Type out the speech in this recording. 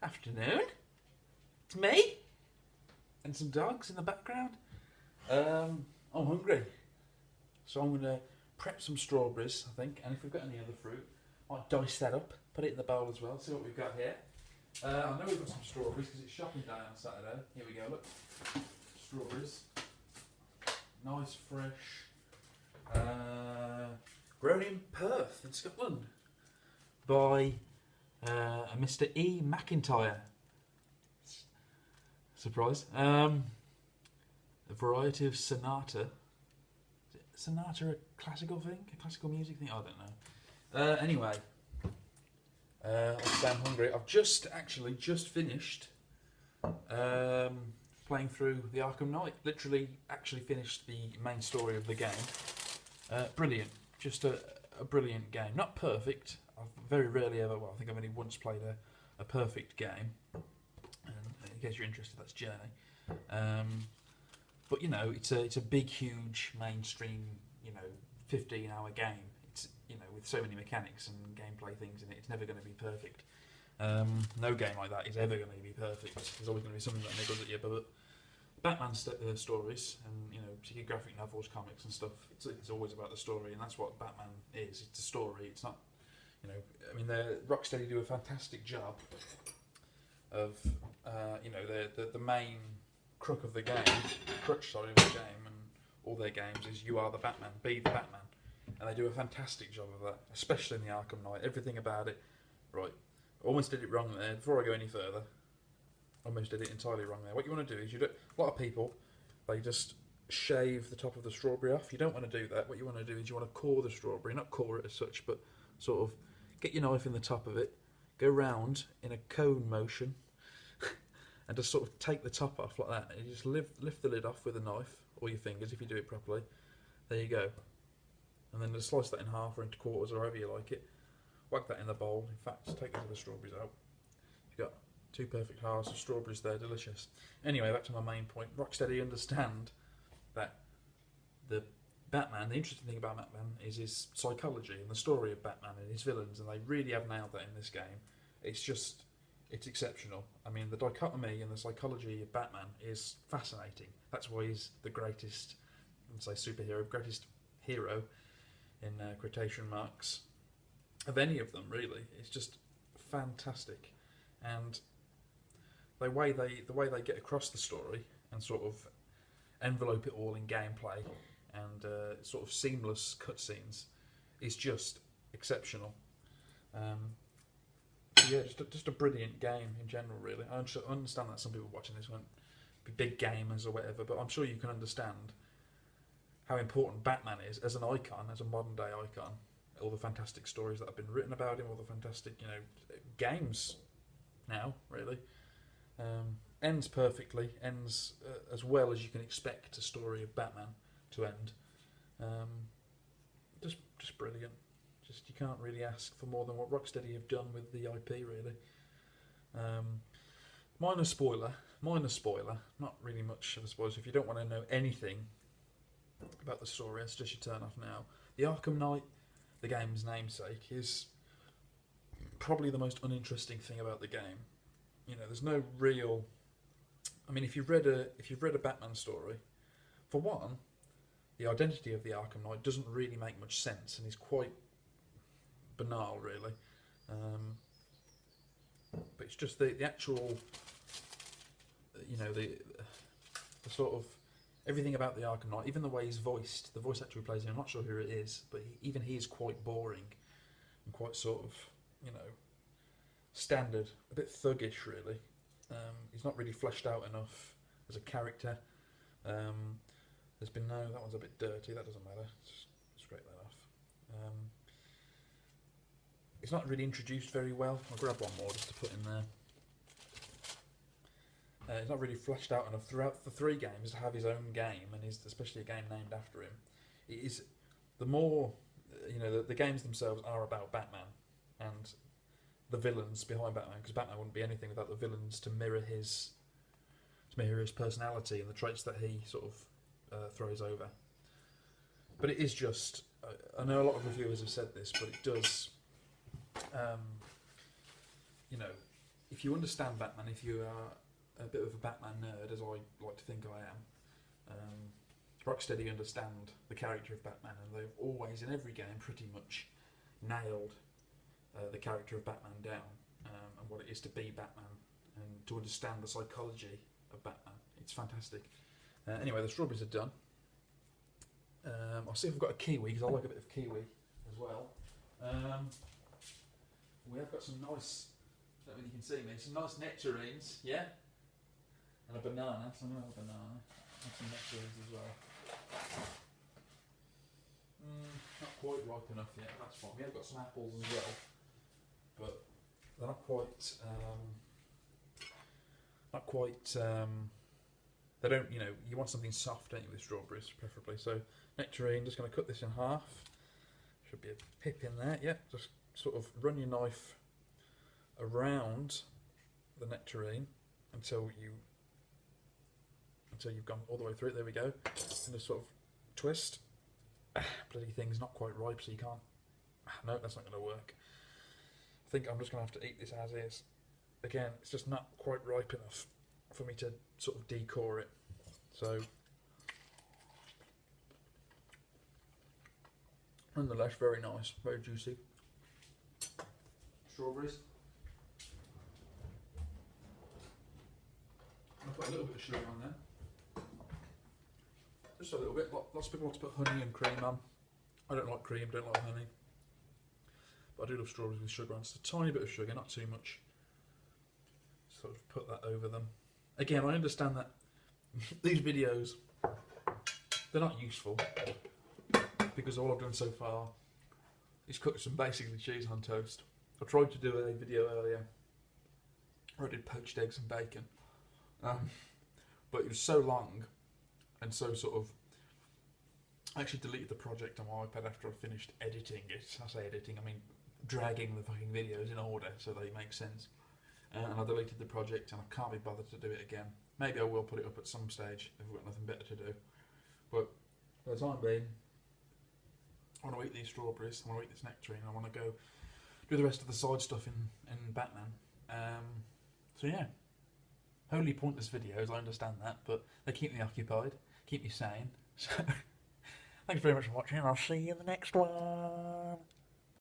Afternoon. It's me. And some dogs in the background. I'm hungry. So I'm going to prep some strawberries, I think. And if we've got any other fruit, I might dice that up, put it in the bowl as well, see what we've got here. I know we've got some strawberries because it's shopping day on Saturday. Here we go, look. Strawberries. Nice, fresh. Grown in Perth, in Scotland. By a Mr. E. McIntyre. Surprise. A variety of sonata. Is it sonata a classical thing? A classical music thing? I don't know. Anyway. I'm hungry. I've just finished playing through the Arkham Knight. Literally, actually finished the main story of the game. Brilliant. Just a brilliant game. Not perfect. I've very rarely ever, well, I think I've only once played a perfect game. And in case you're interested, that's Journey. But, you know, it's a big, huge, mainstream, 15-hour game. It's, with so many mechanics and gameplay things in it, it's never going to be perfect. No game like that is ever going to be perfect. There's always going to be something that niggles at you. But Batman stories and, particularly graphic novels, comics and stuff, it's always about the story, and that's what Batman is. It's a story. It's not, Rocksteady do a fantastic job of, the main crux of the game, of the game, and all their games is you are the Batman, be the Batman. And they do a fantastic job of that, especially in the Arkham Knight. Everything about it, right. Almost did it wrong there. Before I go any further, almost did it entirely wrong there. What you want to do is, a lot of people, they just shave the top of the strawberry off. You don't want to do that. What you want to do is you want to core the strawberry, not core it as such, but sort of get your knife in the top of it, go round in a cone motion, and just sort of take the top off like that. And you just lift the lid off with a knife, or your fingers if you do it properly. There you go. And then just slice that in half or into quarters or however you like it. Whack that in the bowl. In fact, just take those other strawberries out. You've got two perfect halves of strawberries there, delicious. Anyway, back to my main point. Rocksteady understand that the interesting thing about Batman is his psychology and the story of Batman and his villains, and they really have nailed that in this game. It's exceptional. I mean, the dichotomy and the psychology of Batman is fascinating. That's why he's the greatest, let's say superhero, greatest hero in quotation marks of any of them, really. It's just fantastic, and the way they get across the story and sort of envelope it all in gameplay and sort of seamless cutscenes is just exceptional. Just a brilliant game in general, really. I understand that some people watching this won't be big gamers or whatever, but I'm sure you can understand how important Batman is as an icon, as a modern day icon. All the fantastic stories that have been written about him, all the fantastic, games now, really. Ends perfectly, ends as well as you can expect a story of Batman to end. Just brilliant. Just, you can't really ask for more than what Rocksteady have done with the IP, really. Minor spoiler, not really much of a spoiler. So if you don't want to know anything about the story, I suggest you turn off now. The Arkham Knight, the game's namesake, is probably the most uninteresting thing about the game. There's no real. I mean, if you've read a Batman story, for one, the identity of the Arkham Knight doesn't really make much sense and is quite banal, really. But it's just the actual, the sort of everything about the Arkham Knight, even the way he's voiced, the voice actor who plays him, I'm not sure who it is, but even he is quite boring and quite sort of, standard, a bit thuggish, really. He's not really fleshed out enough as a character. There's been that one's a bit dirty, that doesn't matter, just scrape that off. It's not really introduced very well. I'll grab one more just to put in there. It's not really fleshed out enough throughout the three games to have his own game, and especially a game named after him. It is the more, the games themselves are about Batman and the villains behind Batman, because Batman wouldn't be anything without the villains to mirror his personality and the traits that he sort of throws over. But it is just, I know a lot of reviewers have said this, but it does, if you understand Batman, if you are a bit of a Batman nerd, as I like to think I am, Rocksteady understand the character of Batman, and they've always, in every game, pretty much nailed the character of Batman down, and what it is to be Batman, and to understand the psychology of Batman. It's fantastic. Anyway, the strawberries are done. I'll see if I've got a kiwi, because I like a bit of kiwi as well. We have got some nice, I don't know if you can see me, some nice nectarines, yeah? And a banana, so I'm going to have a banana. And some nectarines as well. Not quite ripe enough yet, that's fine. We have got some apples as well, but they're not quite, they don't, you know, you want something soft, don't you, with strawberries, preferably. So, nectarine, just going to cut this in half. Should be a pip in there, yeah. Just sort of run your knife around the nectarine until you've gone all the way through it. There we go. And just sort of twist. Bloody thing's not quite ripe, so you can't. No, that's not going to work. I think I'm just going to have to eat this as is. Again, it's just not quite ripe enough for me to sort of decore it. So, nonetheless, very nice, very juicy. Strawberries. I'll put a little bit of sugar on there. Just a little bit. Lots of people like to put honey and cream on. I don't like cream, don't like honey. But I do love strawberries with sugar on. Just a tiny bit of sugar, not too much. Sort of put that over them. Again, I understand that these videos, they're not useful, because all I've done so far is cook some basically cheese on toast. I tried to do a video earlier where I did poached eggs and bacon, but it was so long and so sort of. I actually deleted the project on my iPad after I finished editing it. I say editing, I mean dragging the fucking videos in order so they make sense. And I deleted the project, and I can't be bothered to do it again. Maybe I will put it up at some stage if I've got nothing better to do. But for the time being, I want to eat these strawberries, I want to eat this nectarine, I want to go do the rest of the side stuff in Batman. So yeah, wholly pointless videos, I understand that, but they keep me occupied, keep me sane. So thanks very much for watching, and I'll see you in the next one.